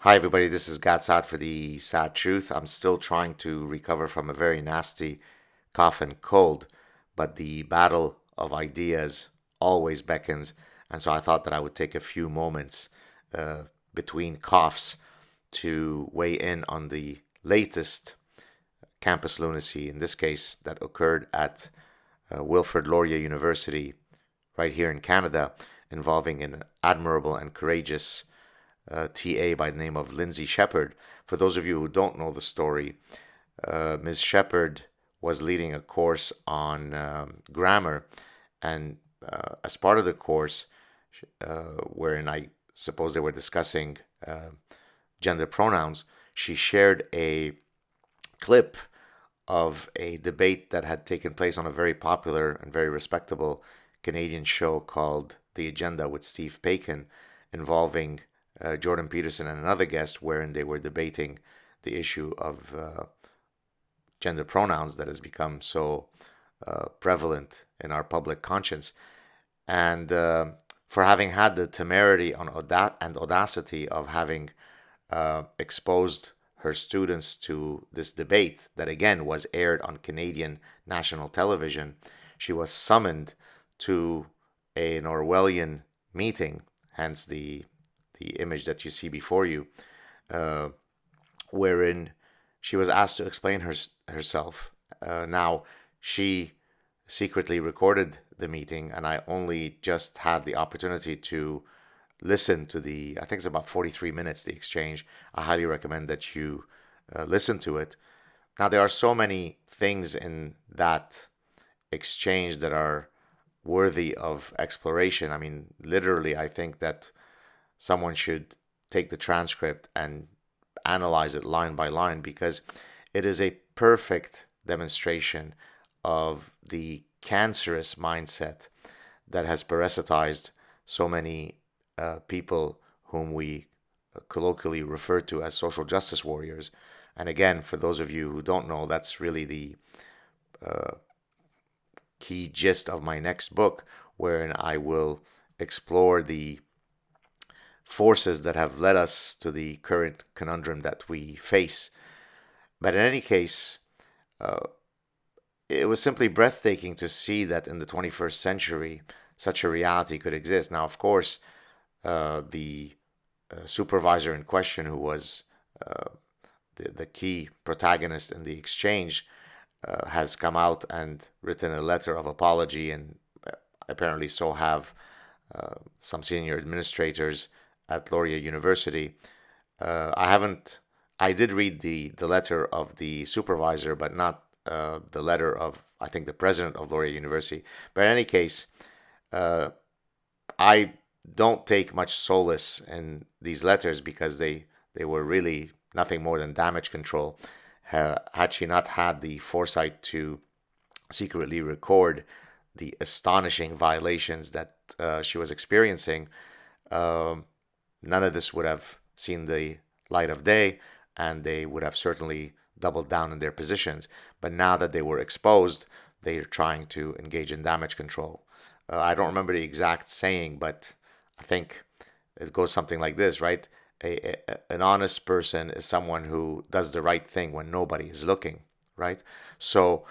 Hi, everybody. This is SAAD for the SAAD Truth. I'm still trying to recover from a very nasty cough and cold, but the battle of ideas always beckons. And so I thought that I would take a few moments uh, between coughs to weigh in on the latest campus lunacy, in this case, that occurred at Wilfrid Laurier University right here in Canada, involving an admirable and courageous TA by the name of Lindsay Shepherd. For those of you who don't know the story, Ms. Shepherd was leading a course on grammar, and as part of the course, wherein I suppose they were discussing gender pronouns, she shared a clip of a debate that had taken place on a very popular and very respectable Canadian show called The Agenda with Steve Paikin, involving Jordan Peterson and another guest, wherein they were debating the issue of gender pronouns that has become so prevalent in our public conscience. And for having had the temerity and audacity of having exposed her students to this debate that again was aired on Canadian national television, she was summoned to an Orwellian meeting, hence the image that you see before you, uh, wherein she was asked to explain herself. Now, she secretly recorded the meeting, and I only just had the opportunity to listen to I think it's about 43 minutes, the exchange. I highly recommend that you listen to it. Now, there are so many things in that exchange that are worthy of exploration. I mean, literally, I think that someone should take the transcript and analyze it line by line, because it is a perfect demonstration of the cancerous mindset that has parasitized so many people whom we colloquially refer to as social justice warriors. And again, for those of you who don't know, that's really the uh, key gist of my next book, wherein I will explore the forces that have led us to the current conundrum that we face. But in any case, uh, it was simply breathtaking to see that in the 21st century, such a reality could exist. Now, of course, the supervisor in question, who was uh, the key protagonist in the exchange, has come out and written a letter of apology, and apparently so have some senior administrators at Laurier University. I haven't. I did read the letter of the supervisor, but not the letter of, I think, the president of Laurier University. But in any case, uh, I don't take much solace in these letters, because they were really nothing more than damage control. Had she not had the foresight to secretly record the astonishing violations that she was experiencing, um, none of this would have seen the light of day, and they would have certainly doubled down in their positions. But now that they were exposed, they're trying to engage in damage control. I don't remember the exact saying, but I think it goes something like this, right? An honest person is someone who does the right thing when nobody is looking, right? So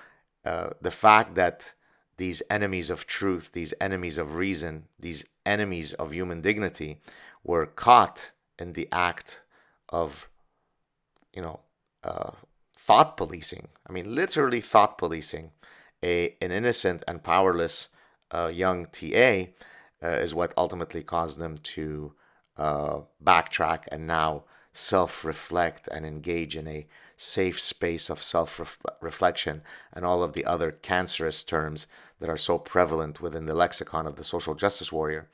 the fact that these enemies of truth, these enemies of reason, these enemies of human dignity were caught in the act of, you know, uh, thought policing. I mean, literally thought policing an innocent and powerless young TA is what ultimately caused them to backtrack and now self reflect and engage in a safe space of self reflection, and all of the other cancerous terms that are so prevalent within the lexicon of the social justice warrior.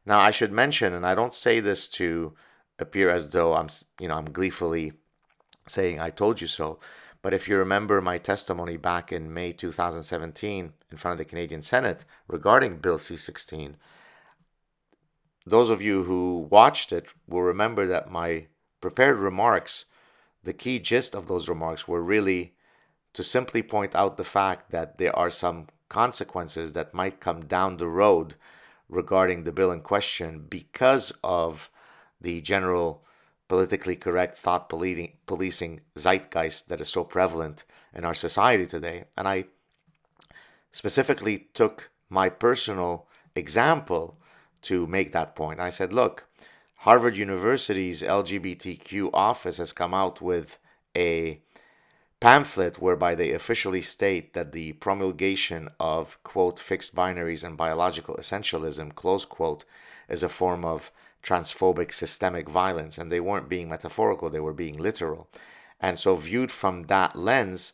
Now, I should mention, and I don't say this to appear as though I'm gleefully saying I told you so, but if you remember my testimony back in May 2017 in front of the Canadian Senate regarding Bill C-16, those of you who watched it will remember that my prepared remarks, the key gist of those remarks, were really to simply point out the fact that there are some consequences that might come down the road regarding the bill in question, because of the general politically correct thought policing zeitgeist that is so prevalent in our society today. And I specifically took my personal example to make that point. I said, look, Harvard University's LGBTQ office has come out with a pamphlet whereby they officially state that the promulgation of, quote, fixed binaries and biological essentialism, close quote, is a form of transphobic systemic violence. And they weren't being metaphorical, they were being literal. And so, viewed from that lens,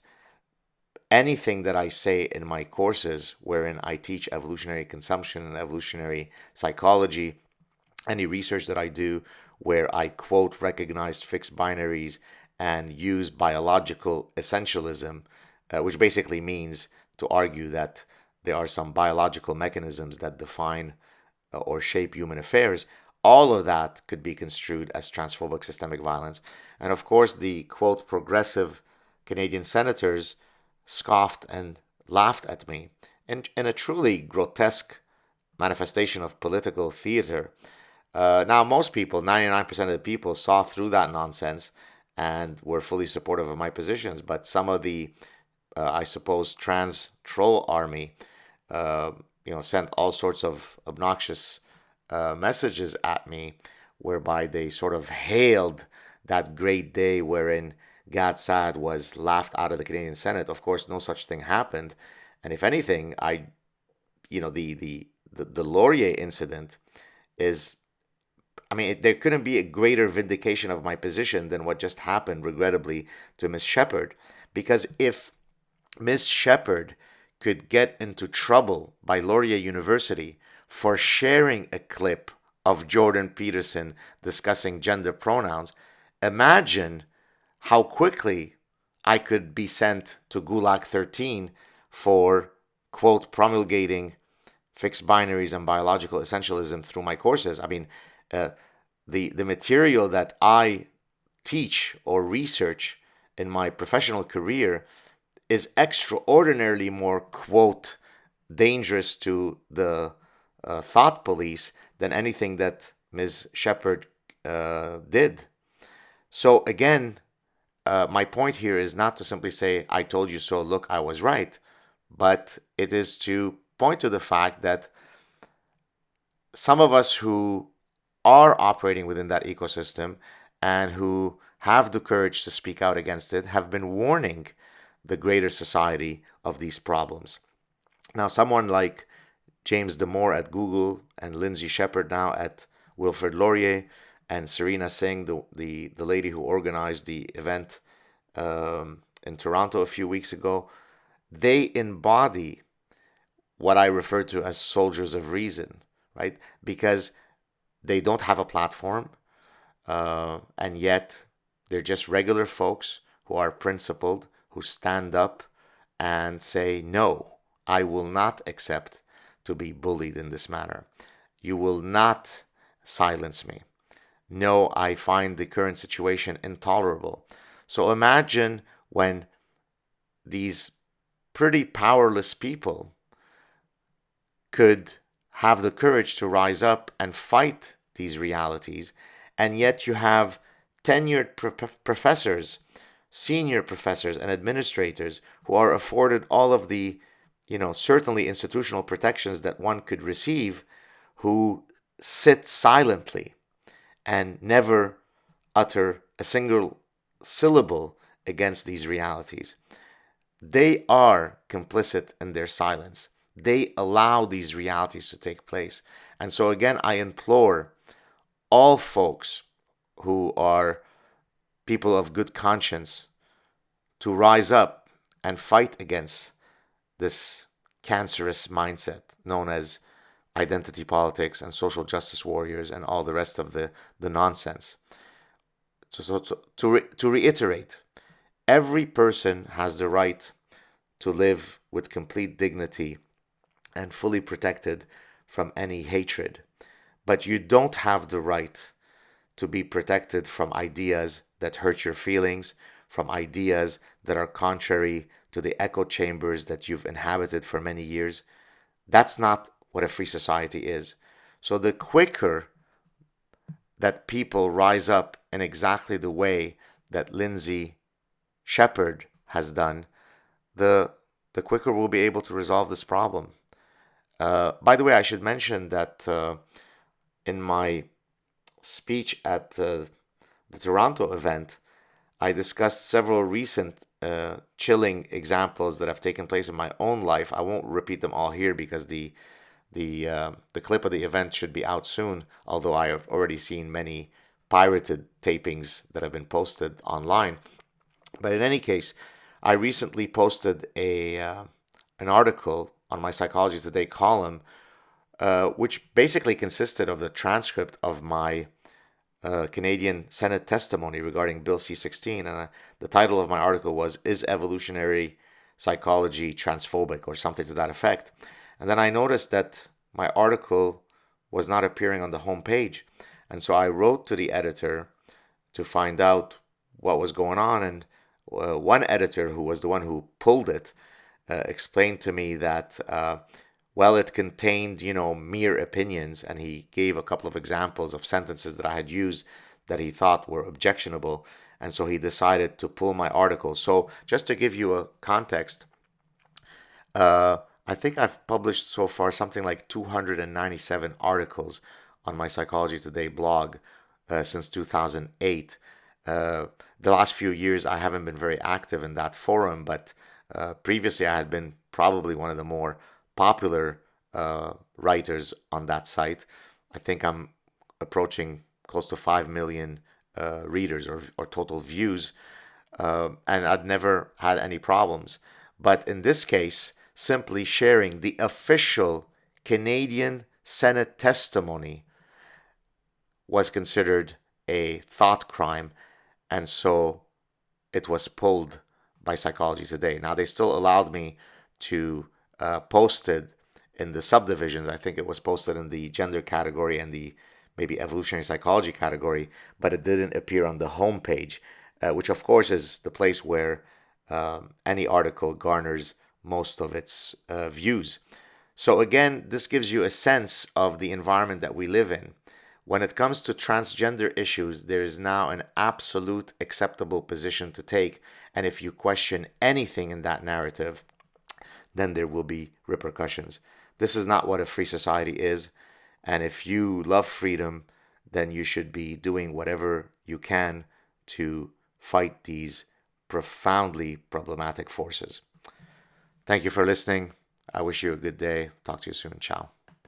anything that I say in my courses, wherein I teach evolutionary consumption and evolutionary psychology, any research that I do where I quote recognized fixed binaries and use biological essentialism, which basically means to argue that there are some biological mechanisms that define or shape human affairs, all of that could be construed as transphobic systemic violence. And of course, the quote progressive Canadian senators scoffed and laughed at me in a truly grotesque manifestation of political theater. Now, most people, 99% of the people, saw through that nonsense and were fully supportive of my positions. But some of the, I suppose, trans troll army, sent all sorts of obnoxious messages at me, whereby they sort of hailed that great day wherein SAAD was laughed out of the Canadian Senate. Of course, no such thing happened, and if anything, the Laurier incident is, I mean, there couldn't be a greater vindication of my position than what just happened, regrettably, to Miss Shepherd. Because if Miss Shepherd could get into trouble by Laurier University for sharing a clip of Jordan Peterson discussing gender pronouns, imagine how quickly I could be sent to Gulag 13 for, quote, promulgating fixed binaries and biological essentialism through my courses. I mean, the material that I teach or research in my professional career is extraordinarily more, quote, dangerous to the thought police than anything that Ms. Shepherd did. So again, my point here is not to simply say, I told you so, look, I was right, but it is to point to the fact that some of us who are operating within that ecosystem and who have the courage to speak out against it have been warning the greater society of these problems. Now, someone like James Damore at Google and Lindsay Shepherd now at Wilfrid Laurier and Serena Singh, the lady who organized the event in Toronto a few weeks ago, they embody what I refer to as soldiers of reason, right? Because they don't have a platform, and yet they're just regular folks who are principled, who stand up and say, no, I will not accept to be bullied in this manner. You will not silence me. No, I find the current situation intolerable. So imagine when these pretty powerless people could have the courage to rise up and fight these realities, and yet you have tenured professors, senior professors, and administrators who are afforded all of the, certainly institutional protections that one could receive, who sit silently and never utter a single syllable against these realities. They are complicit in their silence. They allow these realities to take place. And so again, I implore all folks who are people of good conscience to rise up and fight against this cancerous mindset known as identity politics and social justice warriors and all the rest of the nonsense. So to reiterate, every person has the right to live with complete dignity and fully protected from any hatred. But you don't have the right to be protected from ideas that hurt your feelings, from ideas that are contrary to the echo chambers that you've inhabited for many years. That's not what a free society is. So the quicker that people rise up in exactly the way that Lindsay Shepherd has done, the the quicker we'll be able to resolve this problem. By the way, I should mention that in my speech at the Toronto event, I discussed several recent chilling examples that have taken place in my own life. I won't repeat them all here because the clip of the event should be out soon, although I have already seen many pirated tapings that have been posted online. But in any case, I recently posted a an article on my Psychology Today column, which basically consisted of the transcript of my Canadian Senate testimony regarding Bill C-16. And the title of my article was, "Is Evolutionary Psychology Transphobic?" or something to that effect. And then I noticed that my article was not appearing on the home page. And so I wrote to the editor to find out what was going on. And one editor, who was the one who pulled it, explained to me that well, it contained, mere opinions, and he gave a couple of examples of sentences that I had used that he thought were objectionable, and so he decided to pull my article. So just to give you a context, I think I've published so far something like 297 articles on my Psychology Today blog since 2008. The last few years, I haven't been very active in that forum, but previously I had been probably one of the more popular writers on that site. I think I'm approaching close to 5 million readers or total views, and I'd never had any problems. But in this case, simply sharing the official Canadian Senate testimony was considered a thought crime, and so it was pulled by Psychology Today. Now, they still allowed me to post it in the subdivisions. I think it was posted in the gender category and the maybe evolutionary psychology category, but it didn't appear on the home page, which of course is the place where any article garners most of its views. So again, this gives you a sense of the environment that we live in. When it comes to transgender issues, there is now an absolute acceptable position to take, and if you question anything in that narrative, then there will be repercussions. This is not what a free society is, and if you love freedom, then you should be doing whatever you can to fight these profoundly problematic forces. Thank you for listening. I wish you a good day. Talk to you soon. Ciao.